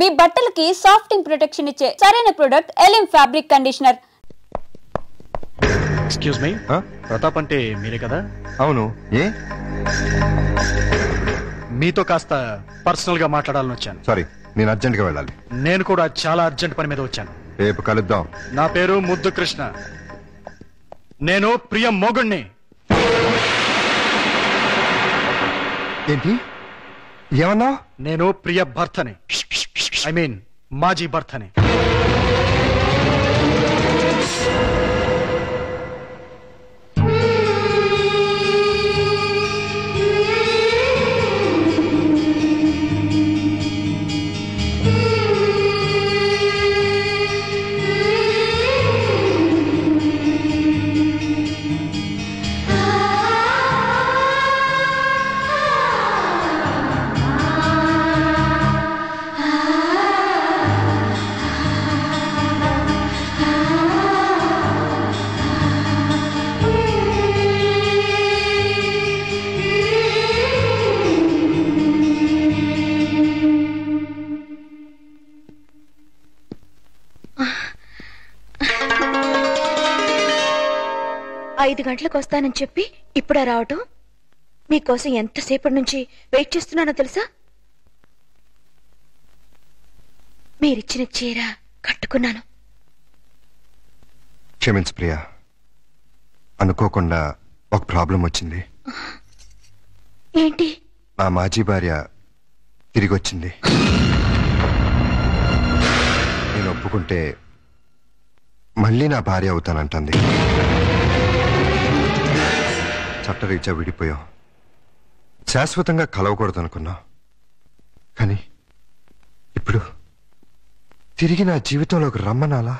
మీ బట్టలకి సాఫ్టింగ్ ప్రొటెక్షన్ ఇచ్చే సరైన ప్రొడక్ట్ ఎలిమ్ fabric conditioner. Excuse me, Pratap అంటే మీరే కదా? అవును. ఏ మీతో కాస్త పర్సనల్ గా మాట్లాడాలని వచ్చాను. సారీ, నేను అర్జెంట్ గా వెళ్ళాలి. నేను కూడా చాలా అర్జెంట్ పని మీద వచ్చాను. రేపు కలుద్దాం. నా పేరు ముద్దు కృష్ణ. నేను ప్రియ మొగుణ్ణి. ఏంటి ఏమన్నా? నేను ప్రియ భర్తని, ఐ మీన్ మాజీ భర్తని. ఐదు గంటలకు వస్తానని చెప్పి ఇప్పుడా రావటం? మీకోసం ఎంతసేపటి నుంచి వెయిట్ చేస్తున్నానో తెలుసా? మీరిచ్చిన చీర కట్టుకున్నాను. క్షమించు ప్రియా, అనుకోకుండా ఒక ప్రాబ్లం వచ్చింది. ఏంటి? నా మాజీ భార్య తిరిగి వచ్చింది. నేను ఒప్పుకుంటే మళ్ళీ నా భార్య అవుతానంటుంది. చట్టరీత్యా విడిపోయాం, శాశ్వతంగా కలవకూడదు అనుకున్నా. కానీ ఇప్పుడు తిరిగి నా జీవితంలోకి రమ్మనాలా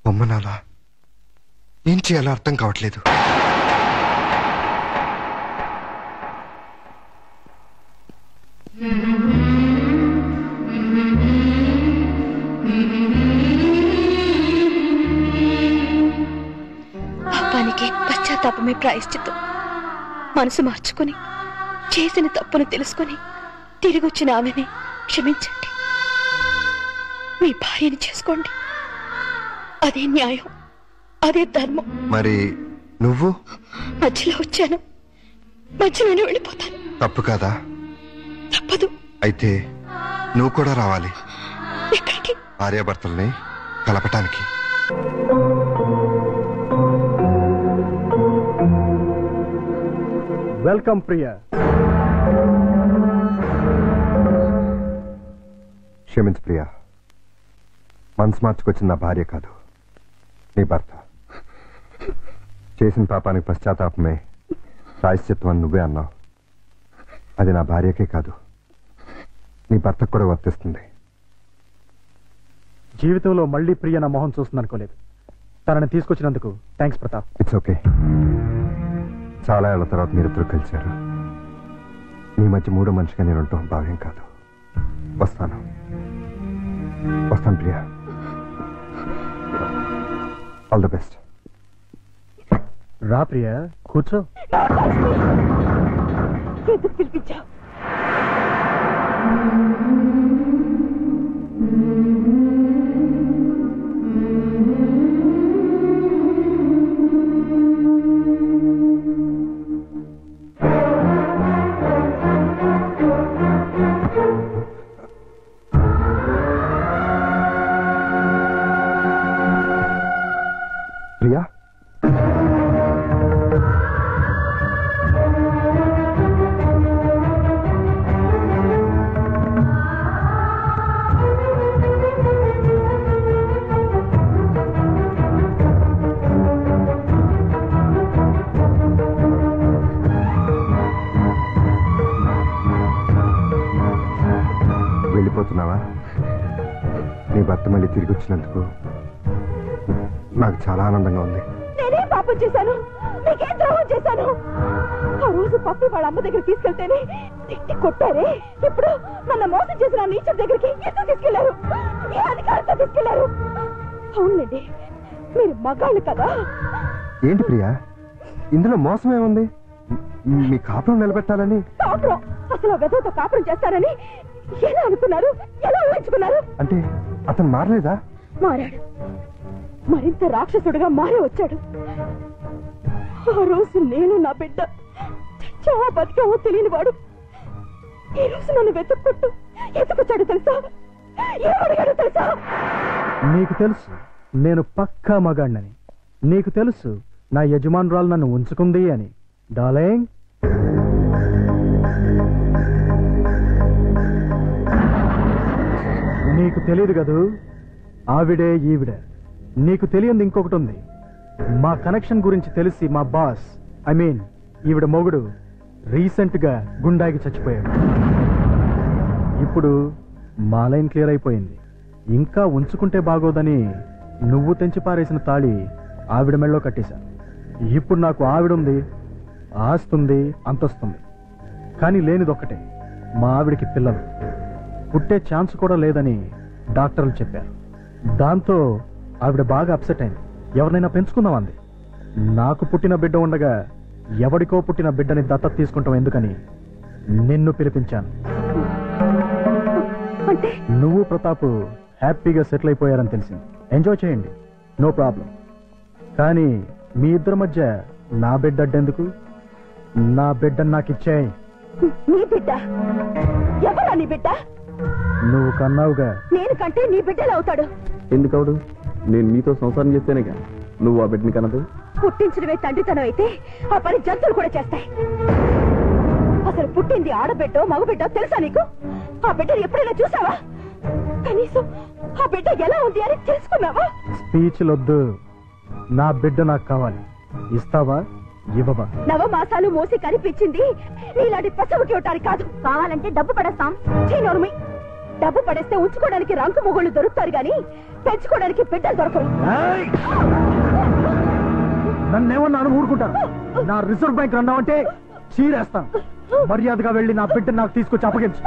బొమ్మనాలా ఏం చేయాలో అర్థం కావట్లేదు. పాపానికి పశ్చాత్తాపమే ప్రాయశ్చిత్తం. మనసు మార్చుకుని చేసిన తప్పును తెలుసుకుని తిరిగి వచ్చిన ఆమెని క్షమించండి. మీ భార్యని చేసుకోండి. అదే న్యాయం, అదే ధర్మం. మరి నువ్వు? మధ్యలో వచ్చాను, మధ్యలోనే వెళ్ళిపోతాను. తప్పు కాదా? తప్పదు. అయితే నువ్వు కూడా రావాలి. ఎక్కడికి? భార్యాభర్తల్ని కలపటానికి. వెల్కమ్ ప్రియా. క్షమించు ప్రియా, మనసు మార్చుకొచ్చిన నా భార్య కాదు, నీ భర్త. చేసిన పాపానికి పశ్చాత్తాపమే ప్రాయశ్చిత్వం అని నువ్వే అన్నావు. అది నా భార్యకే కాదు, నీ భర్తకు కూడా వర్తిస్తుంది. జీవితంలో మళ్ళీ ప్రియ నా మొహం చూస్తుందనుకోలేదు. తనని తీసుకొచ్చినందుకు థ్యాంక్స్ ప్రతాప్. It's okay. చాలా ఏళ్ల తర్వాత మీరిద్దరు కలిశారు. మీ మధ్య మూడో మనిషిగా నేను ఉంటాం భావ్యం కాదు. వస్తాను ప్రియా. All the best. రా ప్రియా, కూర్చో. పిలిపించావు? ప్రియా, వెళ్ళిపోతున్నావా? నీ భర్త మళ్ళీ తిరిగి వచ్చినందుకు నాకు చాలా ఆనందంగా ఉంది. నేనేం పాపం చేశాను? నీకేం ద్రోహం చేశాను? ఆ రోజు పప్పి వాళ్ళ అమ్మ దగ్గర తీసుకెళ్తేనే తిట్టి కొట్టారే. ఇప్పుడు నన్ను మోసం చేసిన నీచర్ దగ్గరికి ఎందుకు తీసుకెళ్లారు? ఏ అధికారంతో తీసుకెళ్లారు? అవునండి, మీరు మగాళ్ళు కదా. ఏంటి ప్రియా, ఇందులో మోసం ఏముంది? మీ కాపురం నిలబెట్టాలని. కాపురం? అసలు వెదతో కాపురం చేస్తారని ఎలా అనుకున్నారు? ఎలా ఊహించుకున్నారు? అంటే అతను మారలేదా? మారాడు, మరింత రాక్షసుడిగా మారి వచ్చాడు. ఆ రోజు నేను నా బిడ్డ చాలా బతికావో తెలియని వాడు ఈ రోజు నన్ను వెతుక్కుంటూ ఎత్తుకొచ్చాడు తెలుసా? ఏమడిగాడు తెలుసా? నీకు తెలుసు నేను పక్కా మగాడినని. నీకు తెలుసు నా యజమానురాలు నన్ను ఉంచుకుంది అని. డార్లింగ్, నీకు తెలియదు కదూ, ఆవిడే ఈవిడే. నీకు తెలియంది ఇంకొకటి ఉంది. మా కనెక్షన్ గురించి తెలిసి మా బాస్, ఐ మీన్ ఈవిడ మొగుడు, రీసెంట్ గా గుండాకి చచ్చిపోయాడు. ఇప్పుడు మా లైన్ క్లియర్ అయిపోయింది. ఇంకా ఉంచుకుంటే బాగోదని నువ్వు తెంచి పారేసిన తాళి ఆవిడ మెళ్ళలో కట్టేశాను. ఇప్పుడు నాకు ఆవిడుంది, ఆస్తుంది, అంతొస్తుంది. కానీ లేనిదొక్కటే, మా ఆవిడికి పిల్లలు పుట్టే ఛాన్స్ కూడా లేదని డాక్టర్లు చెప్పారు. దాంతో ఆవిడ బాగా అప్సెట్ అయింది. ఎవరినైనా పెంచుకుందాం అంది. నాకు పుట్టిన బిడ్డ ఉండగా ఎవడికో పుట్టిన బిడ్డని దత్తత తీసుకుంటాం ఎందుకని నిన్ను పిలిపించాను. నువ్వు ప్రతాప్ హ్యాపీగా సెటిల్ అయిపోయారని తెలిసింది. ఎంజాయ్ చేయండి, నో ప్రాబ్లం. కానీ మీ ఇద్దరి మధ్య నా బిడ్డ అడ్డెందుకు? నా బిడ్డ నాకు ఇచ్చేయి. నీ బిడ్డ? ఎవరా నీ బిడ్డ? నువ్వు కన్నావుగా. నేను కంటే నీ బిడ్డలు అవుతాడు. ఎందుకవుడు? నేను మీతో సంసారం చేస్తేనేగా నువ్వు ఆ బిడ్డని కనదు. పుట్టించడమే తండ్రితనం అయితే ఆ పని జంతువులు కూడా చేస్తాయి. అసలు పుట్టింది ఆడబిడ్డో మగబిడ్డో తెలుసా నీకు? ఆ బిడ్డను ఎప్పుడైనా చూసావా? కనీసం ఆ బిడ్డ ఎలా ఉంది అని తెలుసుకున్నావా? స్పీచ్లొద్దు. నా బిడ్డ నాకు కావాలి. ఇస్తావా ఇవ్వవా? నవమాసాలు మోసి కనిపించింది నీలాంటి పశువుకి ఇవ్వటానికి కాదు. కావాలంటే డబ్బు పడేస్తాం. చీనోర్మి, డబ్బు పడేస్తే ఉంచుకోవడానికి రంకు మొగుళ్ళు దొరుకుతారు గాని పెంచుకోవడానికి బిడ్డలు దొరకరు. నన్నేమన్నా ఊరుకుంటాను. నా రిజర్వ్ బ్యాంక్ అన్నావంటే చీరేస్తాను. మర్యాదగా వెళ్ళి నా బిడ్డ నాకు తీసుకొచ్చి అప్పగించు.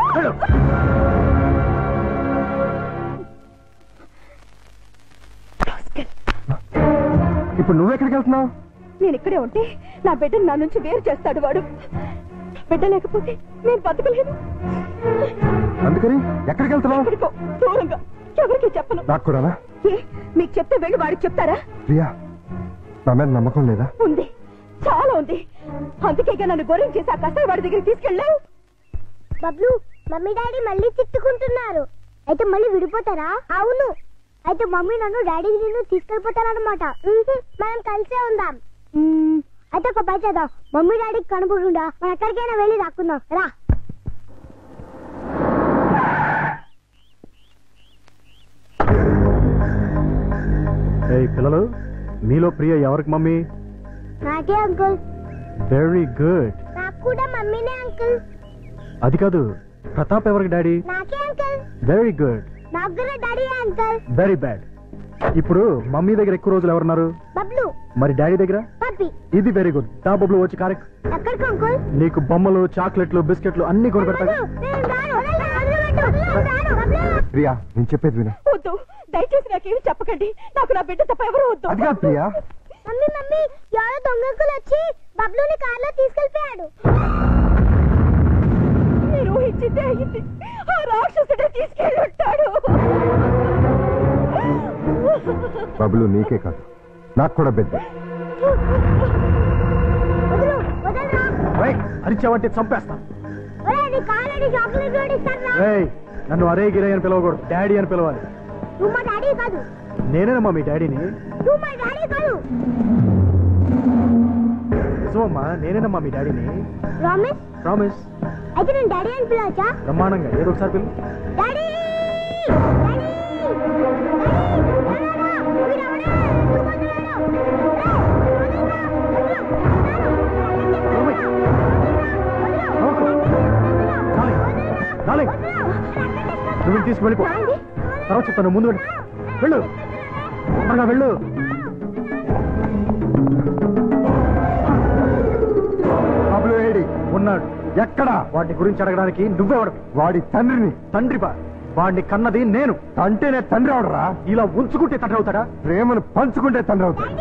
ఇప్పుడు నువ్వెక్కడికి వెళ్తున్నావు? నేను ఇక్కడే ఉంటే నా బిడ్డను నా నుంచి వేరు చేస్తాడు వాడు. బిడ్డ లేకపోతే నేను బతకలేను. అందుకని ఎక్కడికి వెళ్తున్నావు? ఎక్కడికో దూరంగా, ఎవరికి చెప్పను. నాకు కూడా. ఏ, మీకు చెప్తే వెళ్ళి వాడికి చెప్తారా? ప్రియా, నా మీద నమ్మకం లేదా? ఉంది, చాలా ఉంది. అందుకేగా నన్ను గొర్రెం చేసి ఆ కసాయి వాడి దగ్గరికి తీసుకెళ్ళావు. బబ్లు, మమ్మీ డాడీ మళ్ళీ తిట్టుకుంటున్నారు. అయితే మళ్ళీ విడిపోతారా? అవును. అయితే మమ్మీ నన్ను డాడీ నిన్ను తీసుకెళ్ళిపోతారన్నమాట. మనం కలిసే ఉందాం. అయితే ఒక పని చేద్దాం. మమ్మీ డాడీకి కనపడుండా మనం ఎక్కడికైనా వెళ్ళి రాకుందాం. రా. ఏయ్ పిల్లలు, మీలో ప్రియ ఎవరికి మమ్మీ? నాకే అంకుల్. Very good. నాకు కూడా మమ్మీనే అంకుల్. అది కాదు, ప్రతాప్ ఎవరికి డాడీ? నాకే అంకుల్. Very good. నాకు కూడా డాడీ అంకుల్. Very bad. ఇప్పుడు మమ్మీ దగ్గర ఎక్కువ రోజులు ఎవరున్నారు? బబ్లు. మరి డాడీ దగ్గర? పప్పి. ఇది వెరీ గుడ్. దా బబ్లు వచ్చి కారెక్. ఎక్కడికి అంకుల్? నీకు బొమ్మలు, చాక్లెట్లు, బిస్కెట్లు అన్ని కొని పెడతా. ప్రియా, నేను చెప్పేది విను. వద్దు, దయచేసి నాకేమి చెప్పకండి. నాకు నా బిడ్డ తప్ప ఎవరు వద్దు. అది కాదు ప్రియా. మమ్మీ మమ్మీ, ఎవరో దొంగకులు వచ్చి బబ్లుని కార్లో తీసుకెళ్ళిపోయాడు. నేను ఊహించిందే అయింది. ఆ రాక్షసుడే తీసుకెళ్ళి ఉంటాడు. బబులు నీకే కాదు, నాకు కూడా బిడ్డ. వదలు, వదలరా. అరిచావంటే చంపేస్తాను. ఒరేయ్, నీ కాళ్ళని చాక్లెట్ కూడా ఇస్తారా? ఏయ్, నన్ను అరే గిరే అని పిలవకూడదు, డాడీ అని పిలవాలి. నువ్వు మా డాడీ కాదు. నేనేనమ్మా మీ డాడీని. నువ్వు మా డాడీ కాదు. నిజమమ్మా, నేనేనమ్మా మీ డాడీని. ప్రామిస్? ప్రామిస్. అయితే నేను డాడీ అని పిలవచ్చా? బ్రహ్మాండంగా, ఏదో ఒకసారి పిలు. డాడీ, డాడీ, నువ్వు తీసుకువెళ్ళిపో. తర్వాత చెప్తాను, ముందు వెళ్ళు. త్వరగా వెళ్ళు. బబులు ఏడి ఉన్నాడు. ఎక్కడ? వాటి గురించి అడగడానికి నువ్వెవడు? వాడి తండ్రిని. తండ్రి వాడిని కన్నది నేను. అంటేనే తండ్రి అవడరా? ఇలా ఉంచుకుంటే తండ్రి అవుతాడా? ప్రేమను పంచుకుంటే తండ్రి అవుతాడు.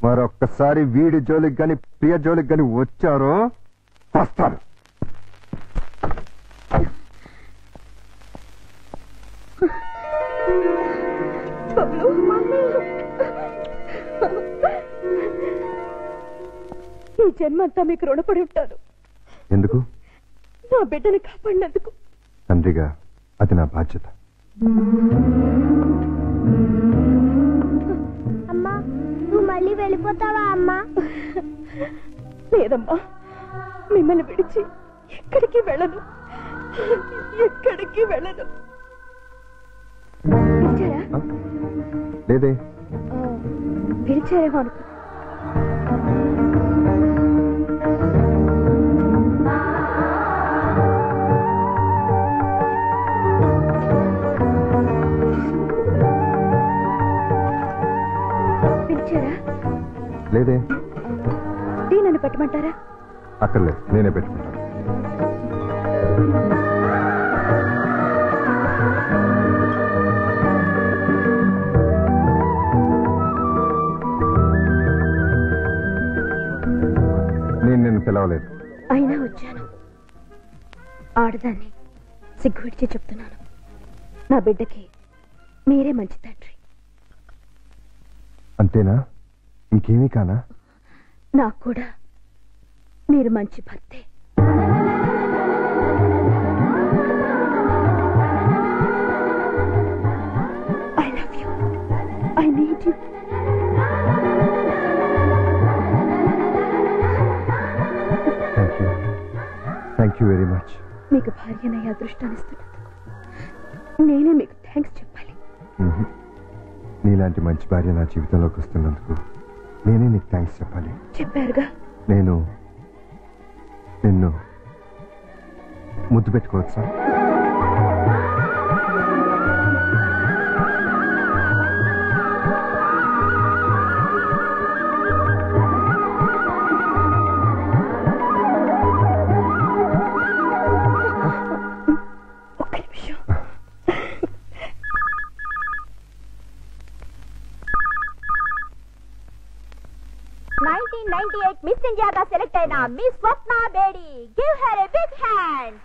మరొక్కసారి వీడి జోలికి గాని ప్రియ జోలికి గాని వచ్చారో వస్తాను. ఈ జన్మంతా మీకు రుణపడి ఉంటాను. ఎందుకు? నా బిడ్డని కాపాడినందుకు. తండ్రిగా అది నా బాధ్యత. అమ్మా, నువ్వు మళ్ళీ వెళ్ళిపోతావా అమ్మా? లేదమ్మా, మిమ్మల్ని విడిచి ఎక్కడికి వెళ్ళను, ఎక్కడికి వెళ్ళను. పిలిచారా? లేదే. పిలిచారేమో అనుకో. పిలిచారా? లేదే. నన్ను పెట్టమంటారా? అక్కర్లేదు, నేనే పెట్టుకుంటాను. నేను నిన్ను పిలవలేదు. అయినా వచ్చాను. ఆడదాన్ని సిగ్గు విడిచి చెప్తున్నాను, నా బిడ్డకి మీరే మంచి తండ్రి. అంతేనా? ఇంకేమీ కానా? నాకు కూడా మీరు మంచి భర్తే. I love you. I need you. Thank you very much. మీకు భార్యనయ్యే అదృష్టాన్ని ఇస్తున్నందుకు నేనే మీకు థ్యాంక్స్ చెప్పాలి. నీలాంటి మంచి భార్య నా జీవితంలోకి వస్తున్నందుకు నేనే నీకు థ్యాంక్స్ చెప్పాలి. చెప్పారుగా. నేను నిన్ను ముద్దు పెట్టుకోవచ్చా? ఒక్క నిమిషం. మిస్ ఇండియాగా సెలెక్ట్ అయిన miss Swapna Bedi. Give her a big hand.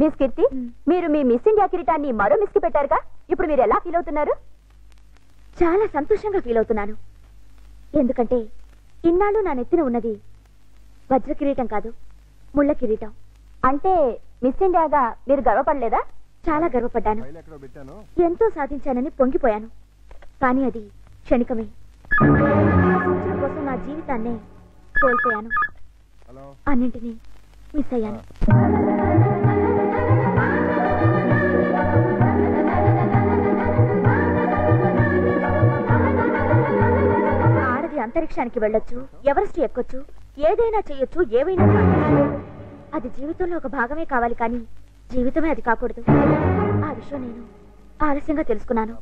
Miss Keerthi, మీరు మీ మిస్ ఇండియా కిరీటాన్ని మరో మిస్ కి పెట్టారుగా, ఇప్పుడు మీరు ఎలా ఫీల్ అవుతున్నారు? చాలా సంతోషంగా ఫీల్ అవుతున్నాను. ఎందుకంటే ఇన్నాళ్ళు నా నెత్తిన ఉన్నది వజ్ర కిరీటం కాదు, ముళ్ళ కిరీటం. అంటే మిస్ ఇండియాగా మీరు గర్వపడలేదా? చాలా గర్వపడ్డాను. ఎంతో సాధించానని పొంగిపోయాను. కానీ అది క్షణికమే. సాధించడం కోసం నా జీవితాన్నే కోల్పోయాను. అన్నింటినీ మిస్ అయ్యాను. ఆడది అంతరిక్షానికి వెళ్ళొచ్చు, ఎవరెస్ట్ ఎక్కొచ్చు, ఏదైనా చెయ్యొచ్చు, ఏవైనా చేయొచ్చు. అది జీవితంలో ఒక భాగమే కావాలి, కానీ జీవితమే అది కాకూడదు. ఆ విషయం నేను ఆలస్యంగా తెలుసుకున్నాను.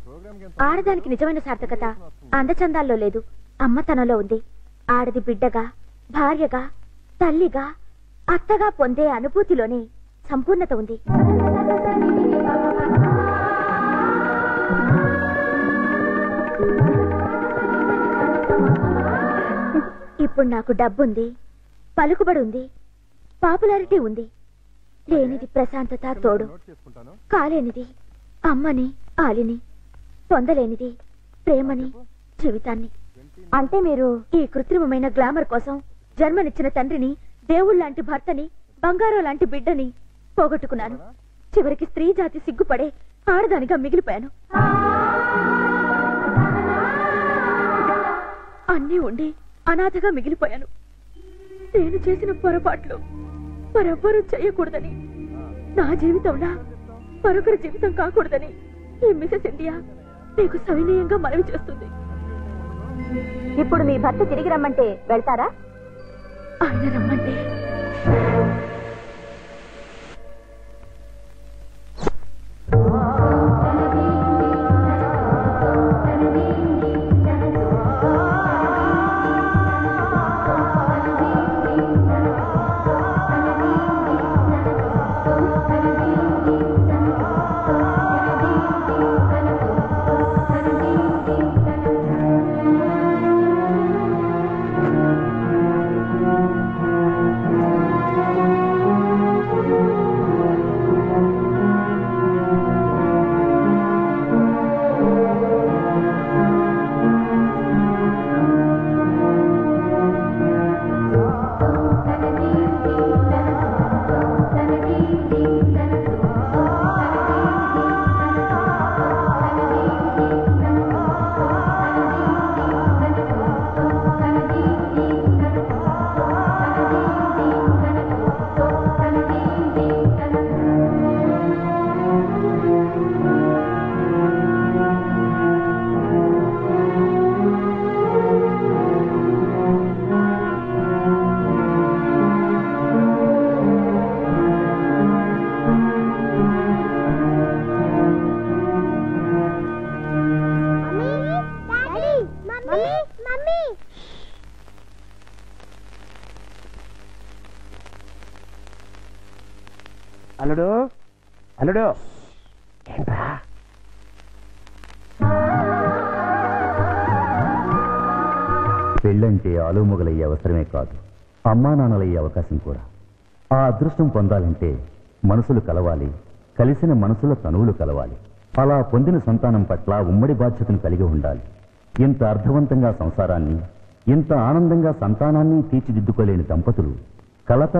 ఆడదానికి నిజమైన సార్థకత అందచందాల్లో లేదు, అమ్మతనంలో ఉంది. ఆడది బిడ్డగా, భార్యగా, తల్లిగా, అత్తగా పొందే అనుభూతిలోనే సంపూర్ణత ఉంది. ఇప్పుడు నాకు డబ్బుంది, పలుకుబడి ఉంది, పాపులారిటీ ఉంది. లేనిది ప్రశాంతత తోడు, కాలేనిది అమ్మని ఆలిని, పొందలేనిది ప్రేమని జీవితాన్ని. అంటే మీరు ఈ కృత్రిమమైన గ్లామర్ కోసం జన్మనిచ్చిన తండ్రిని, దేవుళ్లాంటి భర్తని, బంగారం లాంటి బిడ్డని పోగొట్టుకున్నాను. చివరికి స్త్రీ జాతి సిగ్గుపడే ఆడదానిగా మిగిలిపోయాను. అన్నీ ఉండి అనాథగా మిగిలిపోయాను. నేను చేసిన పొరపాట్లు మరెవ్వరూ చేయకూడదని, నా జీవితంలా మరొకరి జీవితం కాకూడదని ఈ మిసెస్ ఇండియా మీకు సవినయంగా మనవి చేస్తుంది. ఇప్పుడు మీ భర్త తిరిగి రమ్మంటే వెళ్తారా? ఆయన రమ్మంటే అల్లుడు అల్లుడు ఏంట్రా? పెళ్ళంటే ఆలుమొగలయ్యే అవసరమే కాదు, అమ్మా నాన్నలయ్యే అవకాశం కూడా. ఆ అదృష్టం పొందాలంటే మనసులు కలవాలి, కలిసిన మనసుల తనువులు కలవాలి. అలా పొందిన సంతానం పట్ల ఉమ్మడి బాధ్యతను కలిగి ఉండాలి. ఇంత అర్థవంతంగా సంసారాన్ని, ఇంత ఆనందంగా సంతానాన్ని తీర్చిదిద్దుకోలేని దంపతులు కలత